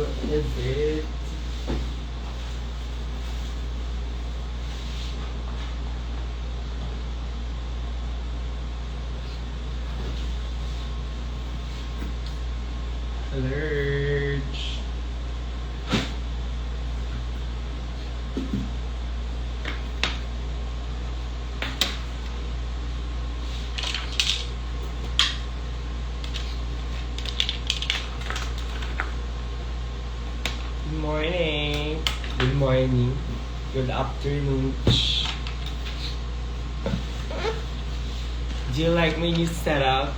What is it? Lurch. Good morning. Good morning. Good afternoon. Do you like my new setup?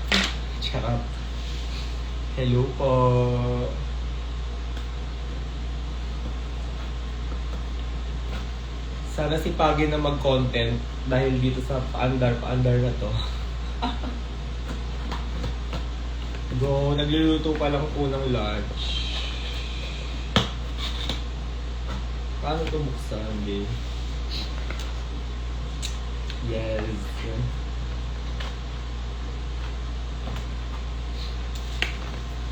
Charot. Hello po. Sana sipagin na mag-content dahil dito sa paandar na to. Go, nagluluto pa lang po ng lunch. Paano ito buksan, babe? Yes.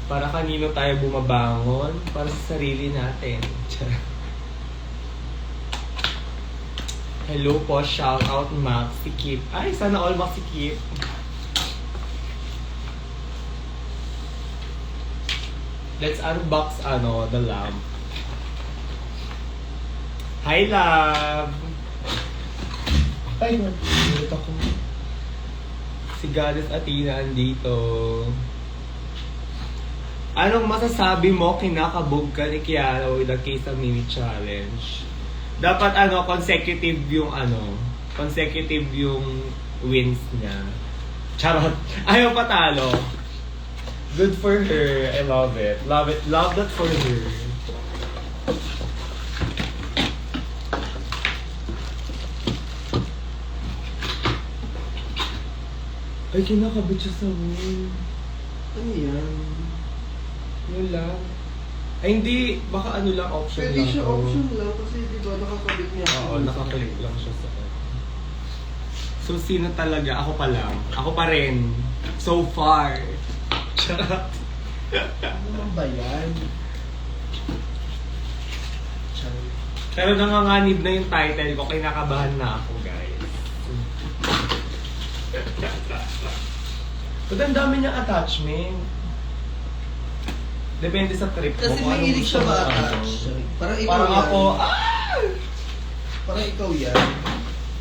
Para kanino tayo bumabangon? Para sa sarili natin. Hello po, shout out Maxi Kip. Ay, sana all Maxi Kip. Let's unbox the lamp. Hi, love! Ay, nandito ako. Si Goddess Athena andito. Anong masasabi mo kinakabog ka ni Kiara with the Kesa Mini Challenge? Dapat consecutive yung wins niya. Charot. Ayaw patalo. Good for her. I love it. Love it. Love that for her. Ay, kinakabit siya sa wall. Ano yan? Yun lang. Ay, hindi. Baka lang, option Pwede lang. siya to. option lang kasi di ba nakakabit niya. Oo, nakakalik lang siya sa akin. So, sino talaga? Ako pa lang. Ako pa rin. So far. Charot. Ano naman ba yan? Pero nanganganib na yung title ko. Kinakabahan na ako, guys. But ang dami niyang attachment. Depende sa trip mo. Kasi kung may anong hilig siya gusto mo, ma-attach. Parang ikaw Parang yan. ako, Parang ikaw yan.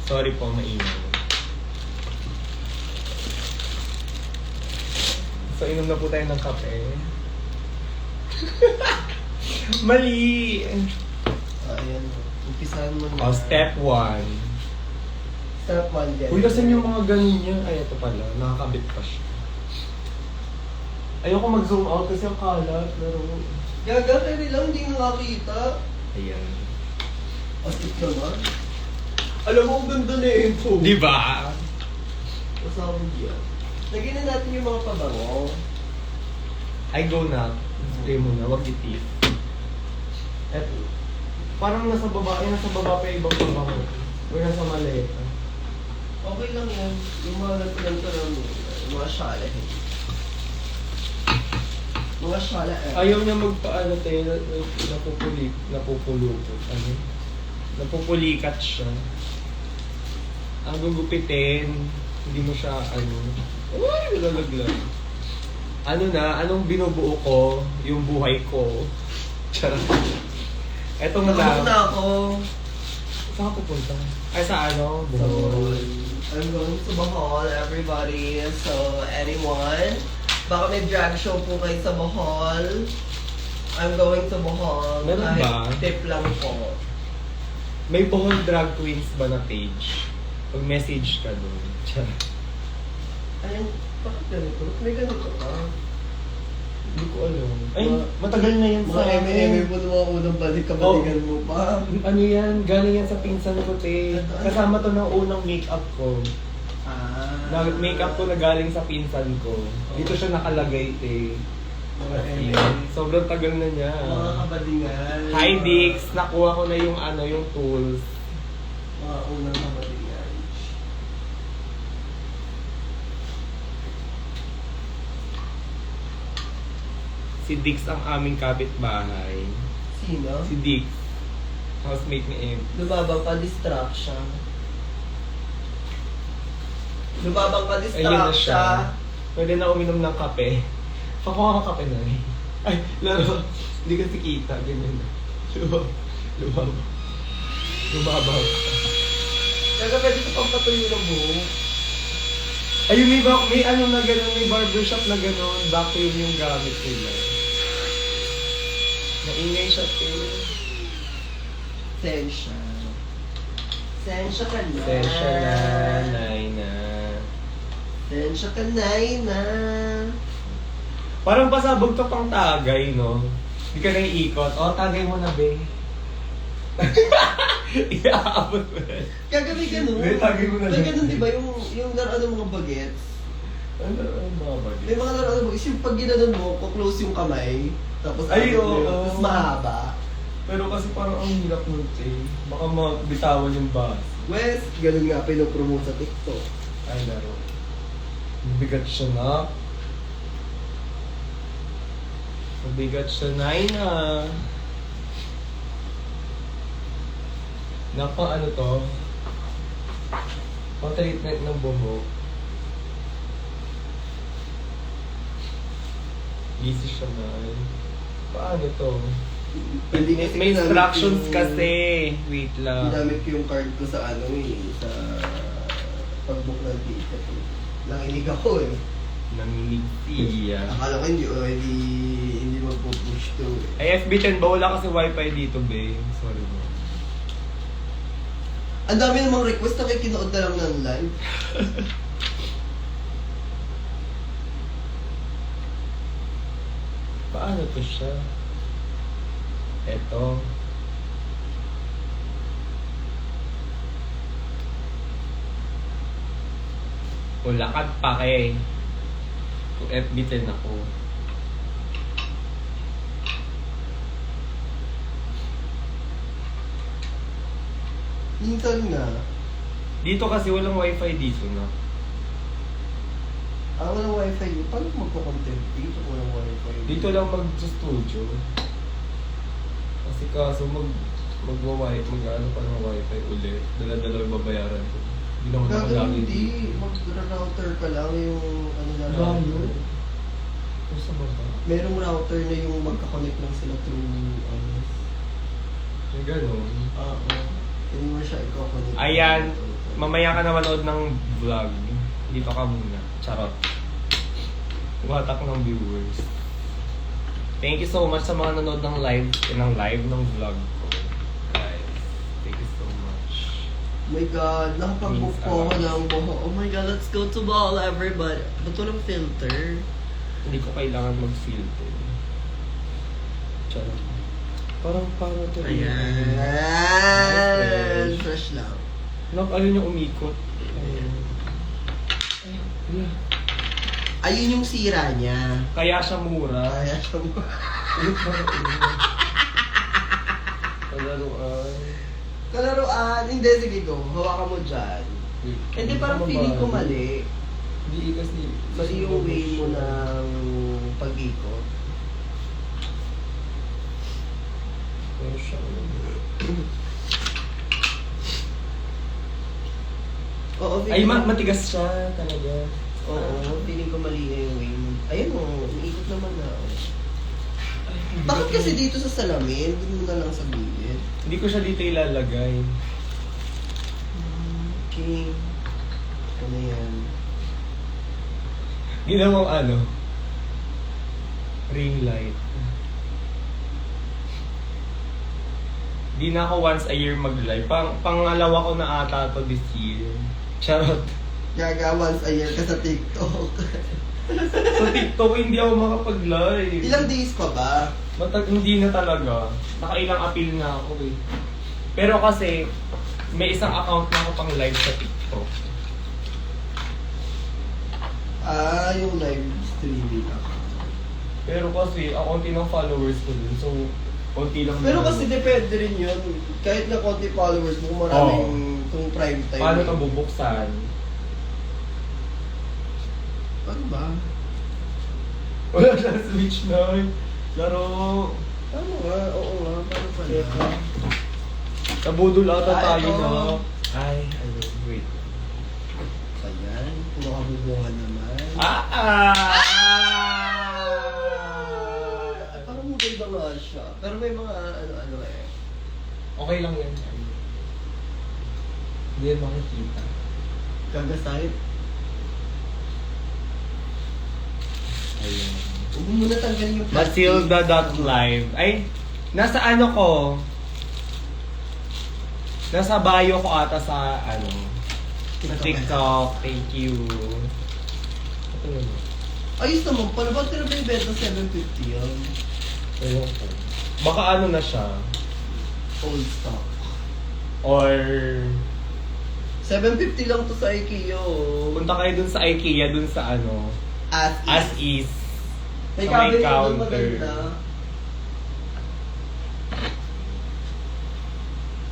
Sorry po, mainom. So, inom na po tayo ng kape. Mali! Ayan. Umpisahan mo na. Oh, step 1. Step 1 din. Uy, kasi yung mga ganun niya. Ay, ito pala. Nakakabit pa siya. Ayoko mag-zoom out kasi ang kalat. Pero... Gaga, kaya lang hindi nakakita. Ayan. Asip naman. Alam mo, ang ganda na info. Di ba? Kasama diyan. Lagyan na natin yung mga pabango. Ay, go na. Spray mo na. Huwag itip. Eto. Parang nasa baba. Ay, nasa baba pa yung ibang pabango. O nasa maleta. Okay lang yan. Yung mga nagpalanta lang mo. Yung mga shala. Mga shala eh. Ayaw niya magpaano tayo. Napupulupot. Ano? Napupulikat siya. Ang gugupitin. Hindi mo siya Uy, lalaglag. Anong binubuo ko? Yung buhay ko. Charot. Etong Nakapag lang. na ako. Saan ka pupunta? Ay, sa So, Bohol. I'm going to Bohol, everybody. So, anyone? Baka may drag show po kayo sa Bohol. I'm going to Bohol. Meron Kahit ba? tip lang po. May Bohol Drag Queens ba na page? Pag-message ka doon. Charot. Ayun, bakit ganito? May ganito ka? Hindi ko alam. Ay, matagal na yan sa Mga M&M po ng mga unang balik kabalikan mo pa. Ano yan? Galing yan sa pinsan ko, te. Kasama to ng unang makeup ko. Makeup ko na galing sa pinsan ko. Dito siya nakalagay, te. Mga As in, M&M. sobrang tagal na niya. Mga kabadingan. Hi, Dix! Nakuha ko na yung yung tools. Mga unang kabadingan. Si Dix ang aming kapitbahay. Sino? Si Dix. Housemate ni Em. Lumabang ka, distraction. Lumabang ka, Ayun na siya. distraction. Pwede na uminom ng kape. Pakuha ka kape na eh. Ay, laro. Hindi kasi kita. Ganyan na. Lumabaw. Lumabaw. Kaya pwede ko pang patuloy ng buhok. Ayun, may ano na gano'n, may barbershop na gano'n. Vacuum yung gamit nila. Maingay siya eh. Sensya. Sensya ka na. Sensya na, nay na. Sensya ka na. Parang pasabog to pang tagay, no? Hindi ka naiikot. O, tagay mo na, be. Iaabot mo na. Gagawin ganun. May tagay mo na May dyan. ganun, di ba? Yung laruan ng mga bagets. Ano mga bagay? May mga laruan ng bagets. Yung pag ginanon mo, kuklose yung kamay. Tapos Ay, abot mo oo. yun, tapos mahaba. Pero kasi parang ang hirap nun, eh. Baka mabitawan yung bus. Wes, ganun nga pinopromote sa TikTok. Ay, laro. Mabigat siya na. Mabigat siya na, na. Napa ano to? Pang-treatment ng buhok. Busy siya na. Paano to? May instructions kasi. Wait lang. Ginamit ko yung card ko sa ano sa pag-book ng ticket. Nanginig ako eh. Nanginig siya. Akala ko hindi magpo-push to eh. Ay, FB10 ba? Wala kasi wifi dito, be. Sorry mo. Ang dami namang request na may kinood na lang ng live. Paano to siya? Eto. Ulakad pa kay. Kung FB10 ako. Minsan nga, Dito kasi walang wifi dito, no? walang wifi yun. Paano magpo-content dito kung walang wifi? Dito lang mag-studio. Kasi kaso mag-ano pa ng wifi ulit. Dala-dala yung babayaran ko. Hindi naman ako Gagawin lagi hindi. dito. Mag-router ka lang yung ano na Layo. router. Ano sa baba? Merong router na yung magkakonect lang sila through ano. Yung gano'n. Oo. Hindi mo siya i-connect. Ayan. Mamaya ka na manood ng vlog. Dito ka muna. Charot. Watak ng viewers. Thank you so much sa mga nanood ng live ng vlog ko. Guys, thank you so much. Oh my God, nakapag-book Means po ako ng buho. Oh my God, let's go to ball, everybody. Ba't walang filter? Hindi ko kailangan mag-filter. Charot. Parang to. Ayan. Nice, Fresh lang. Ayun yung umikot. Ayun. Ay, wala. Ayun yung sira niya. Kaya siya mura. Kaya siya mo. Ulit ba ito? Kalaruan. Kalaruan. Hindi, sige go. Hawakan mo dyan. Hindi, parang feeling ko mali. Hindi kasi... Mali yung way mo ng pag-ikot. Pero siya... Oo, Ay, feeling ko- matigas siya talaga. Oo, feeling ko mali na yung way mo. Ayun o, umiikot naman na. Ay, Bakit kasi dito sa salamin? Doon mo na lang sa gilid. Hindi ko siya dito ilalagay. Okay. Ano yan? Ginawang ano? Ring light. Di na ako once a year mag-live. Pangalawa ko na ata to this year. Charot. Gaga once a year ka sa TikTok. Sa TikTok, hindi ako makapag-live. Ilang days pa ba? Hindi na talaga. Nakailang appeal na ako eh. Pero kasi, may isang account na ako pang live sa TikTok. Ah, yung live streaming ako. Pero kasi, ang konti ng followers ko dun. So, konti lang. Pero na- kasi depende rin yun. Kahit na konti followers mo, maraming kung prime time. Paano ito bubuksan? Ano ba? Wala siyang switch na. Laro. Ano nga? Oo nga. Paano pala? Teka. Kabudol ata Ah, tayo ito. na. Ay, wait. Ayan. Puro kabubuhan naman. Ay, parang maganda nga siya. Pero may mga ano eh. Okay lang yan. Hindi yan makikita. Kagasahit. Ayun. Huwag mo muna tanggalin yung Matilda.live. Ay, nasa ano ko? Nasa bio ko ata sa ano? Sa TikTok. Thank you. Ito naman. Ayos naman. Paano ba ito na ibenta 750 yun? Ewan ko. Baka ano na siya? Old stock. Or 750 lang to sa IKEA. Oh. punta kayo dun sa IKEA, dun sa ano? As is. May sa may cabinet doon counter. maganda.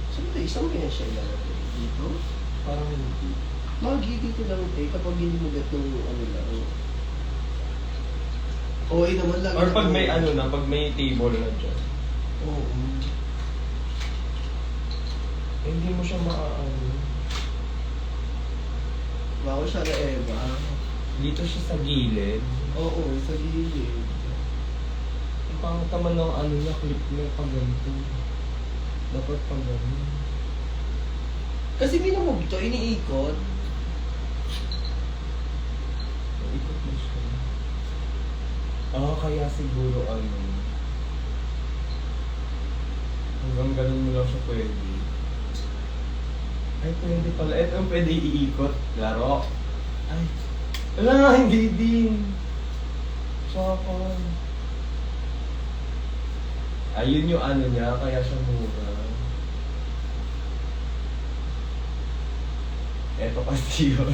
Siyempre, isang kaya siya ilalagay dito. Parang hindi. Magi dito lang kapag hindi mo bet ng ano lang. Okay naman lang. Or pag may ano na, pag may table na dyan. Oo. Eh, hindi mo siya maaano. Bago siya na Eva. Dito siya sa gilid. Oo, sa gilid. Ang pangit naman ng ano niya, clip niya pag ganito. Dapat pag ganito. Kasi minamove to, iniikot. Ikot na siya. Kaya siguro ano. Hanggang ganun mo lang siya pwede. Ay, pwede pala. Ito ang pwede iikot. Laro. Ay. Wala, hindi din. Saka. Ayun yung ano niya, kaya siya mura. Eto kasi yun.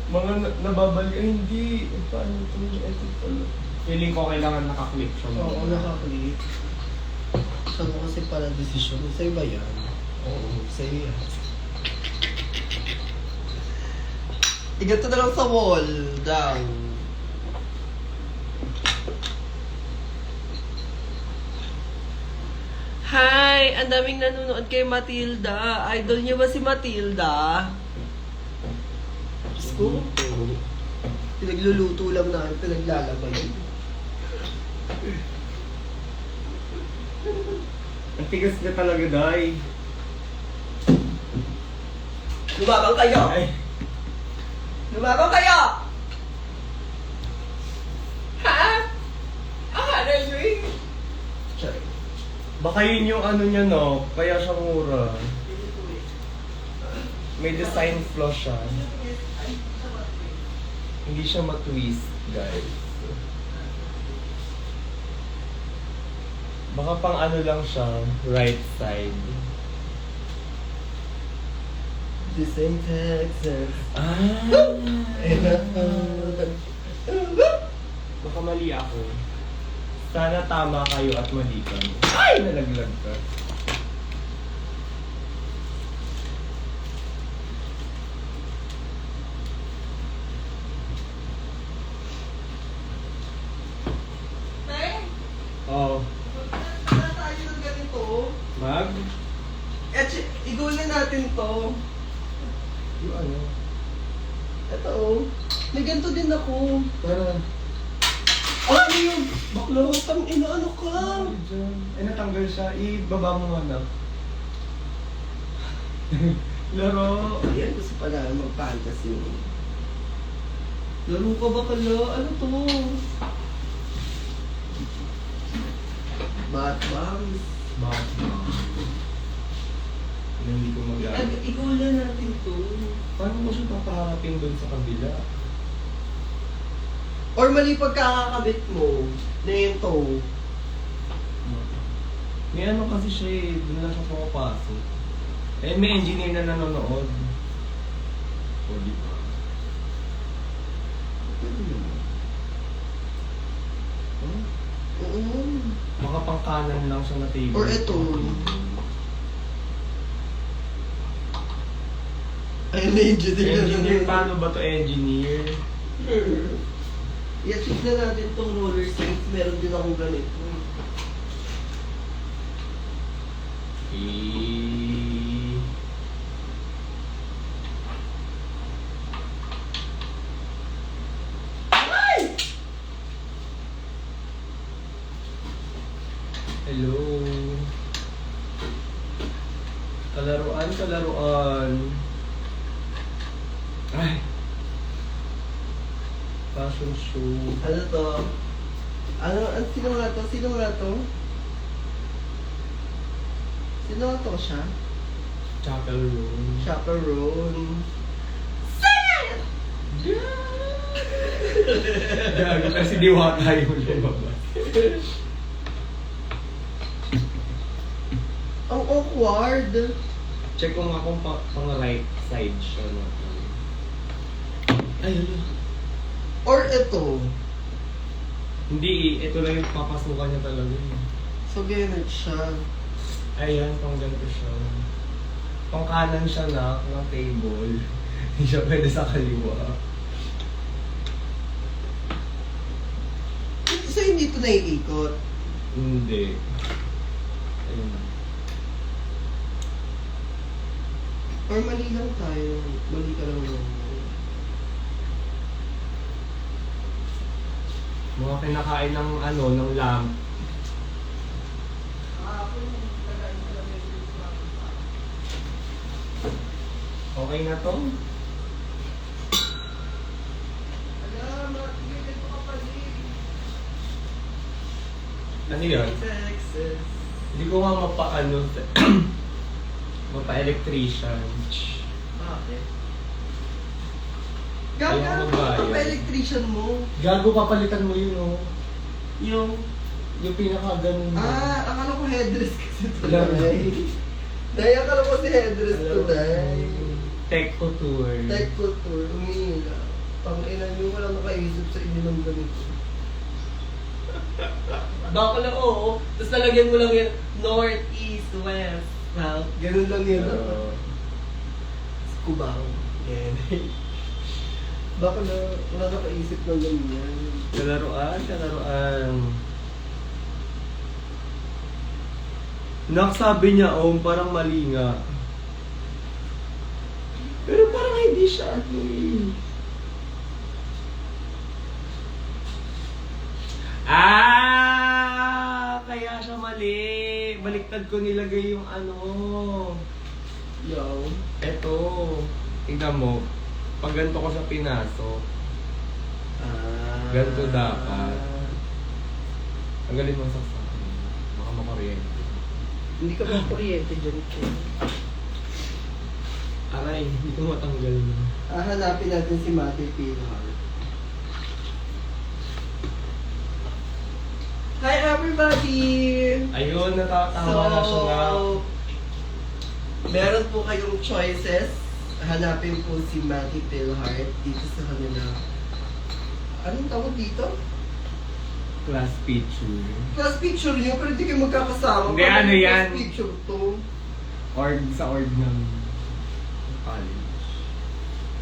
Mga nababali, ay hindi. Paano ito? Eto pala. Feeling ko kailangan naka-clip siya. Oo, nakaklik. Saan mo kasi pala desisyon? Sa'yo ba yan? Oo, sa'yo yan. Iganto na lang sa wall. Down. Hi! Ang daming nanonood kay Matilda. Idol niyo ba si Matilda? Diyos ko. Pinagluluto lang namin, pinaglalabay. Ang tigas niya talaga, Day. Lumabang kayo! Ay. Lumabang kayo! Ha? Really? Sorry. Baka yun yung ano niya, no? Kaya siya mura. May design flaw siya. Hindi siya matwist, guys. Baka pang ano lang siya, right side. The same Texas. Baka mali ako. Sana tama kayo at mali kami. Ay! Nalaglag ka. Oh. Wala tayo ng ganito. Mag? I-goal na natin to. Yung ano? Ito. May ganito din ako. Para. Ano yun? Bakla, tang ina, ano ka? Eh, natanggal siya. Ibaba mo nga na. Laro. Ayan, gusto pa na mag-fantasy. Laro ka ba kala? Ano to? Batbangs. Bakit? Hindi ko mag-aari. I-goal na natin to. Paano mo siya papaharapin doon sa kabila? Or mali pagkakakabit mo na yung toe. May ano kasi siya eh, doon lang siya pumapasok. Eh, may engineer na nanonood. O, di ba? Oo. Baka pang kanan lang siya na table. Or ito. Ay, na-engineer na Engineer, paano ba to engineer? I-check na natin tong roller skates. Meron din akong ganito. Hello. Kalaruan, kalaruan. Ay. Fashion show. Ano to? Sino nga to? Sino nga to? Sino nga to siya? Chapel room. Chaperone. Gago kasi diwata yung lumabas. Ang awkward. Check ko nga kung pang right side siya na. Ayun. Or ito. Hindi, ito lang yung papasukan niya talaga. So, ganyan siya. Ayan, pang ganito siya. Pang kanan siya na, ng table. Hindi siya pwede sa kaliwa. So, hindi ito naiikot. Hindi. Ayun. Or mali lang tayo. Mali ka lang naman. Mga kinakain ng ano, ng lamb. Okay na to? Ano yun? Texas. Hindi ko nga mapa-ano, mapa-electrician. Bakit? Ayaw Gaga, mo ba ano yun? pa electrician mo? Gago, papalitan mo yun, oh. Yung... Yung pinaka-ganun mo. Akala ko headdress kasi Alam mo. tunay. Dahil akala ko si headdress tunay. Tech couture. Tech culture, umihila. Pang-ina nyo, walang nakaisip sa inyo ng ganito. Baka lang, oo. Tapos nalagyan mo lang yan, north, east, west, south. Ganun lang yun. Kubaw. Yan. Baka na, wala nakaisip ng ganyan. Kalaruan, kalaruan. Sabi niya, parang mali nga. Pero parang hindi siya ano eh. Kaya siya mali. Baliktad ko nilagay yung ano. Yo. Eto. Tingnan mo. Pag ganito ko sa pinasok. Ganito dapat. Tanggalin mo sa sakin. Baka makaryente. Hindi ka ba kuryente dyan ko? Aray, hindi ko matanggal na. Hanapin natin si Matty Pilar. Hi everybody! Ayun, natatawa na siya nga. Meron po kayong choices. Hanapin po si Matty Pilhart dito sa kanila. Anong tawag dito? Class picture. Class picture niyo, pero hindi kayo magkakasama. Hindi, Paano ano yung yan? Class picture to. Org sa org ng college.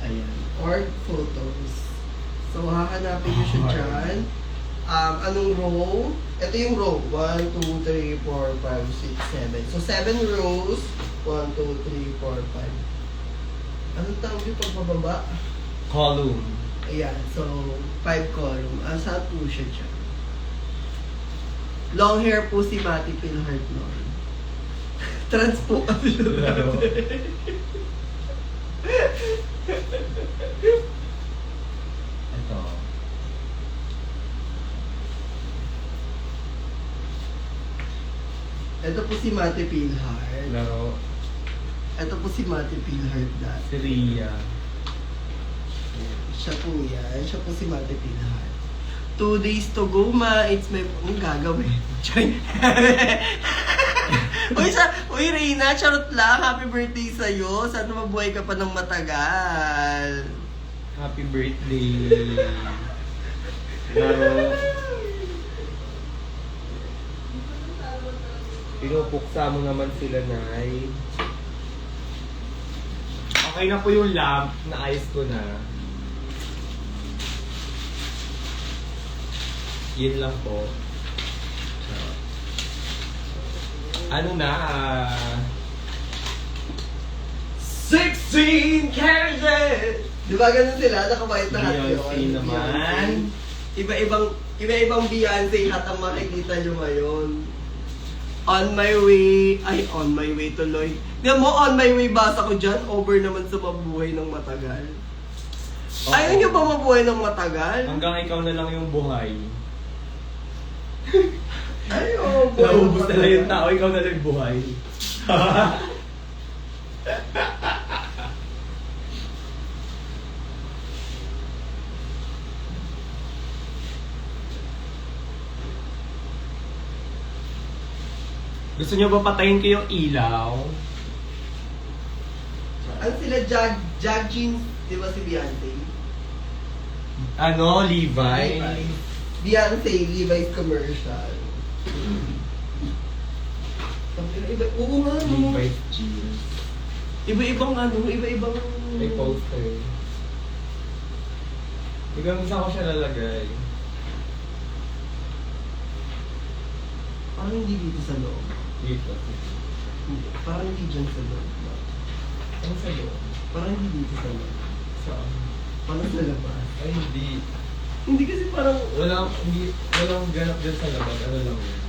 Ayan. Org photos. So, hahanapin niyo siya dyan. Anong row? Ito yung row. 1, 2, 3, 4, 5, 6, 7. So, 7 rows. 1, 2, 3, 4, 5. Anong tawag yung pagbababa? Column. Ayan. So, 5 column. Saan po siya dyan? Long hair po si Matty Pilhart noon. Trans po kasi siya Laro. Ito. Ito po si Matty Pilhart. Laro. Ito po si Matty Pilhart dati. Si Ria. Siya po yan. Siya po si Matty Pilhart. 2 days to go, ma. It's my... Anong gagawin? Choy. Uy, Reyna, charot lang. Happy birthday sa'yo. Sana mabuhay ka pa ng matagal. Happy birthday. Laro. Pinupuksa mo naman sila, Nay. Okay na po yung lamp. Naayos ko na. Yun lang po. Charot. Ano na? 16 carriages! Di ba ganun sila? Nakabait na hat yun. Beyonce naman. Iba-ibang Beyonce hat ang makikita nyo ngayon. On my way tuloy. Di mo, on my way basa ko dyan, over naman sa mabuhay ng matagal. Oo. Ayaw nyo ba mabuhay ng matagal? Hanggang ikaw na lang yung buhay. Ayaw, buhay ng Naubos na lang yung matagal. tao, ikaw na lang yung buhay. Gusto nyo ba patayin ko yung ilaw? Ano sila, Jag Jeans, di ba si Beyonce? Ano, Levi? Beyonce, Levi's commercial. Oo nga, no? Levi's jeans. Iba-ibang iba-ibang... May poster. Hanggang saan ko siya lalagay? Parang hindi dito sa loob. Dito. Hindi. Parang hindi dyan sa loob. Ano sa loob? Parang hindi dito sa loob. Saan? Parang sa labas. Ay, hindi. Hindi kasi parang... Walang ganap dyan sa labas. Ano lang yun?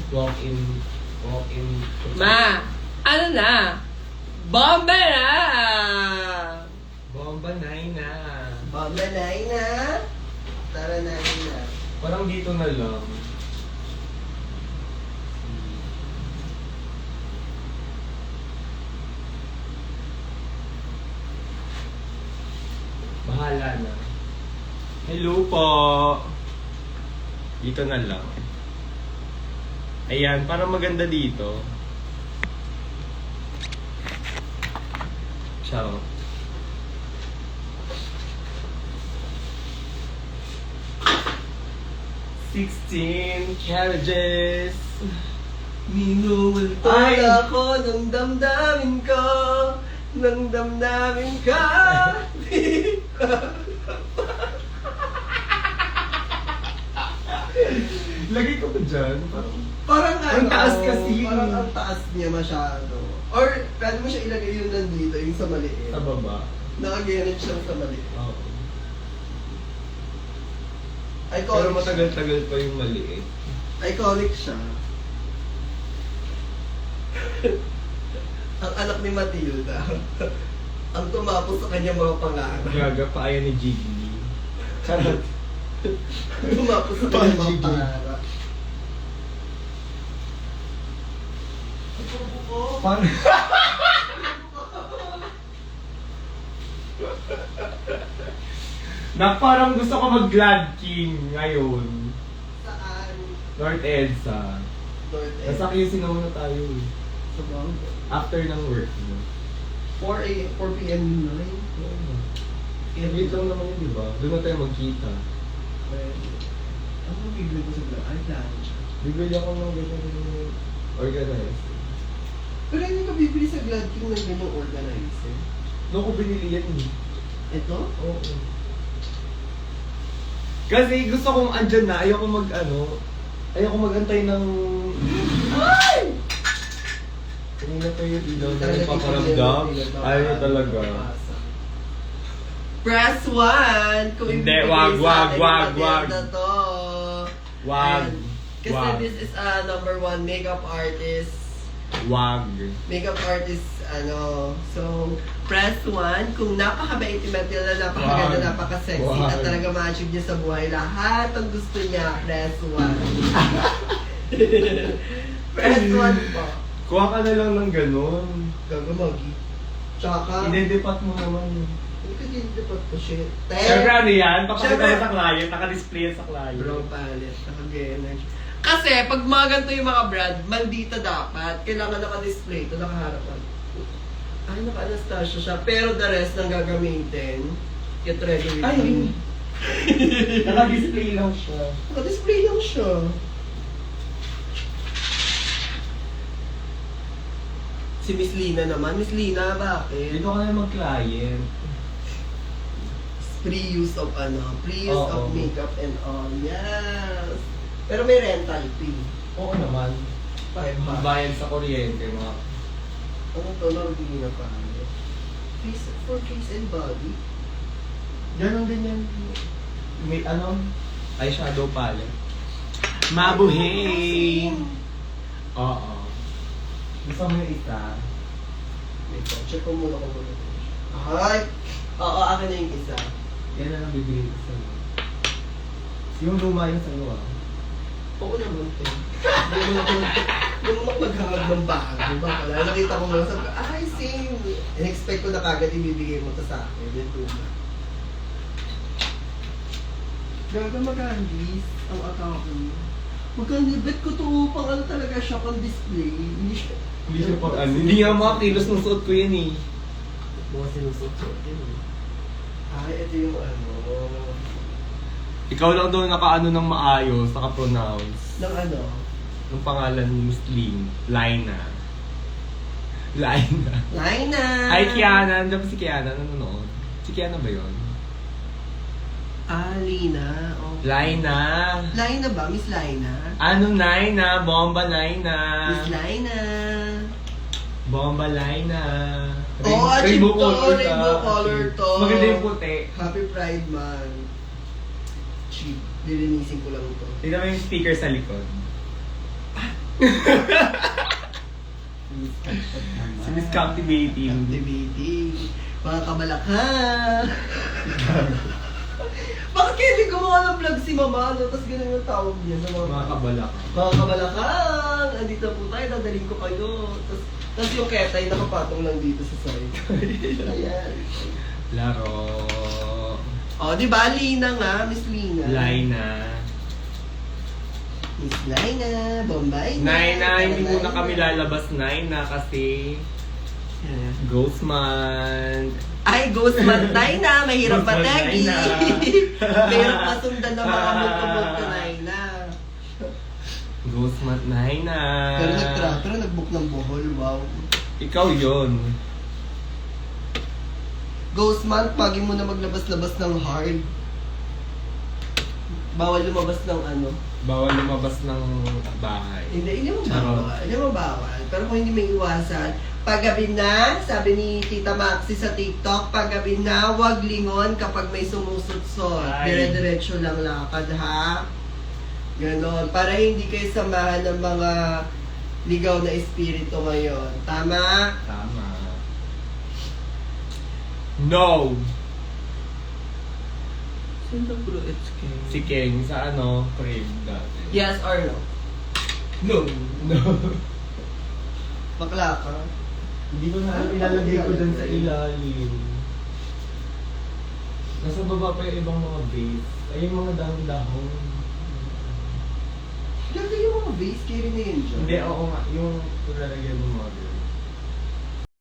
Walk-in. Ma! Ano na? Bomba na! Bomba na. Bomba na! Tara na. Parang dito na lang. Bahala na. Hello po. Dito na lang. Ayan, parang maganda dito. Ciao. "16 carriages." Minuwal Ay! ako ng damdamin ko. Ng damdamin ka. Lagay ko ba dyan? Parang Ang taas kasi. Parang ang taas niya masyado. Or, pwede mo siya ilagay yung nandito, yung sa maliit. Sa baba. Nakaganit siya sa maliit. Oo. Iconic Pero siya. matagal-tagal pa yung maliit. Iconic siya. Ang anak ni Matilda. Ang tumapos sa kanya mga pangarap. Gaga pa ayaw ni Jiggly. Charot. Tumapos sa kanya mga Pang-Gigi. pangarap. Paano? Na parang gusto ko mag-Glad King ngayon. Saan? North EDSA. North End. Nasa QC na muna tayo eh. Sa Bangko. After ng work mo. 4 p.m. na rin. Wait lang naman yun, di ba? Doon na tayo magkita. Ano bibili ko sa vlog? Ay, plano siya. Bibili ako ng ganyan organized. Pero hindi ka bibili sa Glad King ng ganyang organizer. Doon ko binili yan eh. Ito? Oo. Kasi gusto kong andyan na, ayoko ayoko magantay ng... Ay! Kanina pa yung ilaw na nagpaparamdam. Ayaw niya talaga. Press 1! Kung Hindi, ibibigay wag, sa wag, atin wag, yung wag. maganda to. Wag. And, kasi Wag. this is a number 1 makeup artist. Wag. Makeup artist, so, press 1. Kung napakabait ni Matilda, napakaganda, Wag. napaka-sexy, Wag. at talaga ma-achieve niya sa buhay lahat ang gusto niya, press 1. Press 1 po. Kuha ka na lang ng ganun. Gagamagi. Tsaka, Idedepat mo naman yun. hindi ka dinidapat ko, shit. Siyempre ano yan? Papakita Siyempre. mo sa client, naka-display yan sa client. Brow palette, nakagana. Kasi, pag mga ganito yung mga brand, maldita dapat. Kailangan naka-display ito, nakaharapan. Ay, naka-Anastasia siya. Pero the rest ng gagamitin, get ready with Ay, me. naka-display lang siya. Naka-display lang siya. Si Miss Lina naman. Miss Lina, bakit? Dito ka na mag-client. Pre-use of pre-use Oo. of makeup and all. Yes! Pero may rental fee. Oo naman. 5 bucks. Bayad sa kuryente, mga... Ano to? Hindi na pa. For face and body. Ganon din yan. May eyeshadow palette. Mabuhay! Oo. Gusto mo yung isa? Ito, check ko muna kung ano. Ay! Oo, akin na yung isa. Yan na lang bibigay ko sa'yo. Yung luma yung sa'yo ah. Oo naman, te. Hindi mo maghangad ng bago. Ba pala? Nakita ko lang sabi ko, ay, same. In-expect ko na kagad ibibigay mo to sa akin. Yung tuma. Gaga mag-anglis ang account mo. Bet ko to pang talaga siya pang display. Hindi siya. Hindi siya pang Hindi nga mga kilos ng suot ko yan eh. Mga sinusot-sot yun. Ay, ito yung Ikaw lang daw nakaano ng maayos, naka-pronounce. ng Yung pangalan ni Miss Lynn, Laina. Laina. Laina! Ay, Kiana. Nandiyan ba si Kiana? Nanonood? Si Kiana ba yun? Lina. Oh. Laina. Laina ba? Miss Laina? Ano Naina? Bomba Naina. Miss Laina. Bomba Laina. Oh, achieve to. color Rainbow color to. Maganda yung puti. Happy Pride man. Cheap. Lilinisin ko lang to. Tignan mo yung sticker sa likod. Si Miss Captivating. Captivating. Mga kamalakha. Bakit kaya hindi gumawa ng vlog si Mama? Tapos ganun yung tawag niya sa Mga kabalak. Mga kamalakang! Andito po tayo, dadaling ko kayo. Tapos yung ketay nakapatong lang dito sa side. Ayan. Laro. O, di ba? Lina nga, Miss Lina. Laina. Miss Lina, Bombay na. Naina, hindi muna kami lalabas Naina kasi Ghost Month. Ay, Ghost Month na. Mahirap Ghost Month matagi. na. Mahirap masundan ng mga multo-multo na. Ghost Month Naina. Pero nag-book ng Bohol, wow. Ikaw yun. Ghost Month, pagi mo na maglabas-labas ng hard. Bawal lumabas ng Bawal lumabas ng bahay. Hindi mo Charot. bawal. Hindi mo bawal. Pero kung hindi may iwasan, paggabi na, sabi ni Tita Maxi sa TikTok, paggabi na, wag lingon kapag may sumusutsot. Ay. Dire-diretso lang lakad, ha? Ganon. Para hindi kayo samahan ng mga ligaw na espiritu ngayon. Tama? Tama. No! Sino bro, it's King? Si King sa crib dati. Yes or no? No. No. Bakla ka? Hindi ko na alam, ilalagay ko dun sa ilalim. Nasa baba pa yung ibang mga base. Ay, yung mga dahon-dahon. Lagay yung mga base, carry na yun dyan. Hindi, oo nga. Yung lalagay mo mga base.